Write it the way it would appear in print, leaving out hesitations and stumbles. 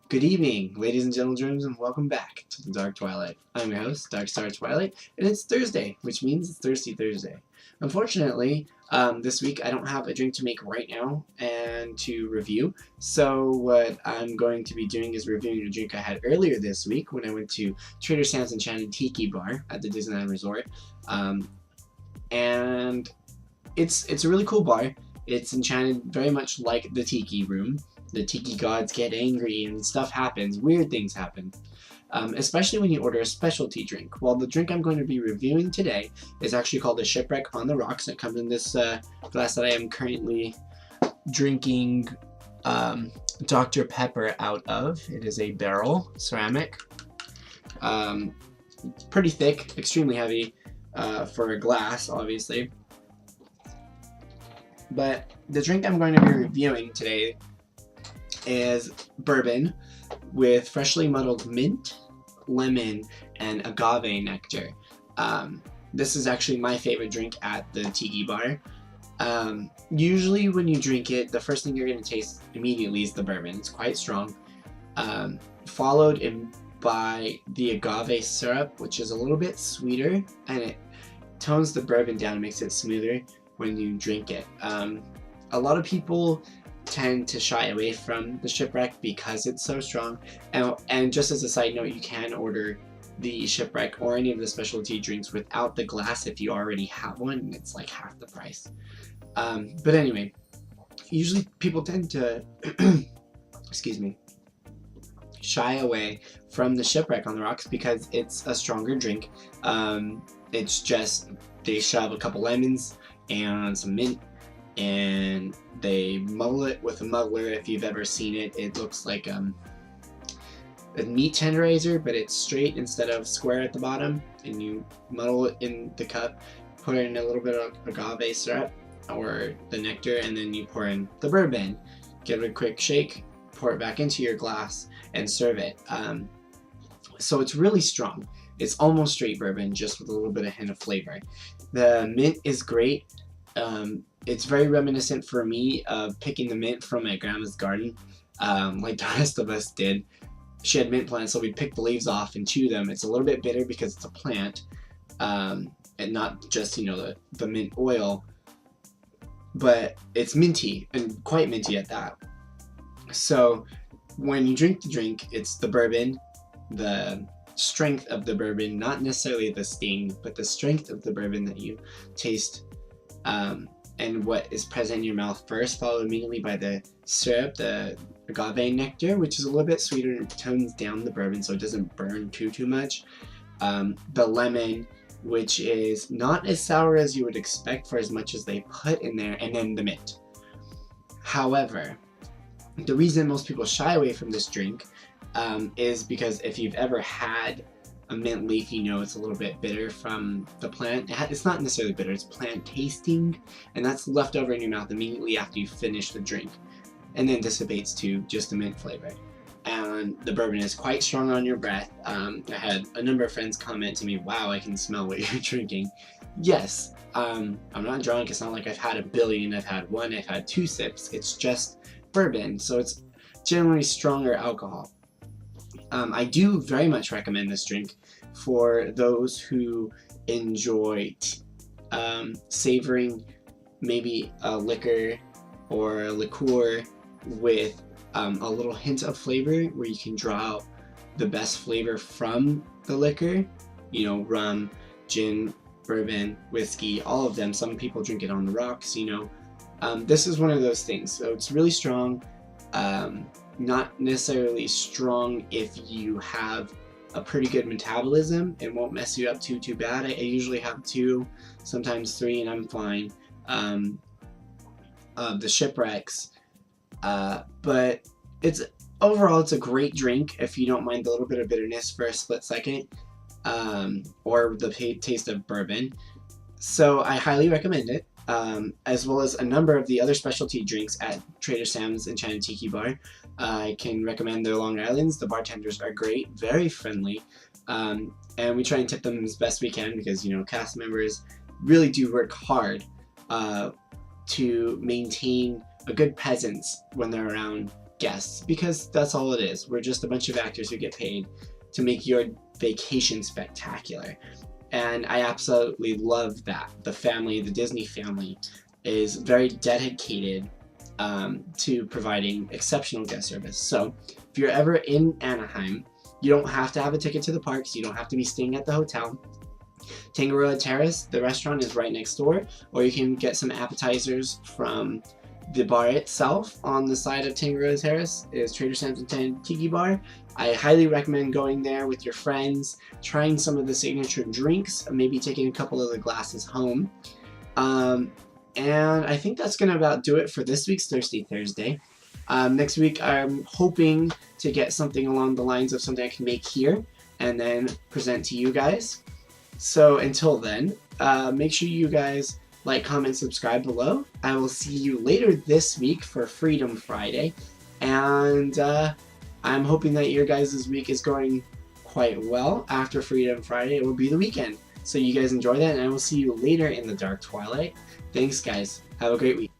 Good evening, ladies and GentleGerms, and welcome back to the Dark Twilight. I'm your host, Darkstartwilight, and it's Thursday, which means it's Thirsty Thursday. Unfortunately, this week I don't have a drink to make right now and to review, so what I'm going to be doing is reviewing a drink I had earlier this week when I went to Trader Sam's Enchanted Tiki Bar at the Disneyland Resort, and it's a really cool bar. It's enchanted very much like the Tiki Room. The Tiki gods get angry and stuff happens, weird things happen, especially when you order a specialty drink. Well, the drink I'm going to be reviewing today is actually called the Shipwreck on the Rocks. It comes in this glass that I am currently drinking Dr. Pepper out of. It is a barrel, ceramic, pretty thick, extremely heavy for a glass, obviously. But the drink I'm going to be reviewing today is bourbon with freshly muddled mint, lemon, and agave nectar. This is actually my favorite drink at the Tiki Bar. Usually when you drink it, the first thing you're going to taste immediately is the bourbon. It's quite strong, followed by the agave syrup, which is a little bit sweeter, and it tones the bourbon down and makes it smoother when you drink it. A lot of people tend to shy away from the Shipwreck because it's so strong, and just as a side note, you can order the Shipwreck or any of the specialty drinks without the glass if you already have one, and it's like half the price. But anyway, usually people tend to excuse me, shy away from the Shipwreck on the Rocks because it's a stronger drink. It's just they shove a couple lemons and some mint, and they muddle it with a muddler. If you've ever seen it, it looks like a meat tenderizer, but it's straight instead of square at the bottom, and you muddle it in the cup, put in a little bit of agave syrup or the nectar, and then you pour in the bourbon, give it a quick shake, pour it back into your glass, and serve it. So it's really strong. It's almost straight bourbon, just with a little bit of hint of flavor. The mint is great. It's very reminiscent for me of picking the mint from my grandma's garden, like the rest of us did. She had mint plants, so we'd pick the leaves off and chew them. It's a little bit bitter because it's a plant, and not just, you know, the mint oil, but it's minty, and quite minty at that. So when you drink the drink, it's the bourbon, the strength of the bourbon, not necessarily the sting, but the strength of the bourbon that you taste, and what is present in your mouth first, followed immediately by the syrup, the agave nectar, which is a little bit sweeter and tones down the bourbon so it doesn't burn too much. The lemon, which is not as sour as you would expect for as much as they put in there, and then the mint. However, the reason most people shy away from this drink is because if you've ever had a mint leaf, you know it's a little bit bitter from the plant. It's not necessarily bitter, it's plant tasting, and that's left over in your mouth immediately after you finish the drink, and then dissipates to just the mint flavor. And the bourbon is quite strong on your breath. I had a number of friends comment to me, "Wow, I can smell what you're drinking." Yes, I'm not drunk. It's not like I've had a billion, I've had one, I've had 2 sips. It's just bourbon, so it's generally stronger alcohol. I do very much recommend this drink for those who enjoy savoring maybe a liquor or a liqueur with a little hint of flavor, where you can draw out the best flavor from the liquor. You know, rum, gin, bourbon, whiskey, all of them. Some people drink it on the rocks, you know. This is one of those things. So it's really strong. Not necessarily strong if you have a pretty good metabolism. It won't mess you up too bad. I usually have 2, sometimes 3, and I'm fine. The Shipwrecks, but overall it's a great drink if you don't mind the little bit of bitterness for a split second, or the taste of bourbon. So I highly recommend it. As well as a number of the other specialty drinks at Trader Sam's Enchanted Tiki Bar. I can recommend their Long Islands. The bartenders are great, very friendly, and we try and tip them as best we can because, you know, cast members really do work hard to maintain a good presence when they're around guests, because that's all it is. We're just a bunch of actors who get paid to make your vacation spectacular. And I absolutely love that. The family, the Disney family, is very dedicated to providing exceptional guest service. So if you're ever in Anaheim, you don't have to have a ticket to the parks. You don't have to be staying at the hotel. Tangaroa Terrace, the restaurant, is right next door, or you can get some appetizers from the bar itself. On the side of Tangaroa Terrace is Trader Sam's and Tiki Bar. I highly recommend going there with your friends, trying some of the signature drinks, maybe taking a couple of the glasses home. And I think that's going to about do it for this week's Thirsty Thursday. Next week, I'm hoping to get something along the lines of something I can make here and then present to you guys. So until then, make sure you guys like, comment, subscribe below. I will see you later this week for Freedom Friday. And I'm hoping that your guys' week is going quite well. After Freedom Friday, it will be the weekend. So you guys enjoy that, and I will see you later in the Dark Twilight. Thanks, guys. Have a great week.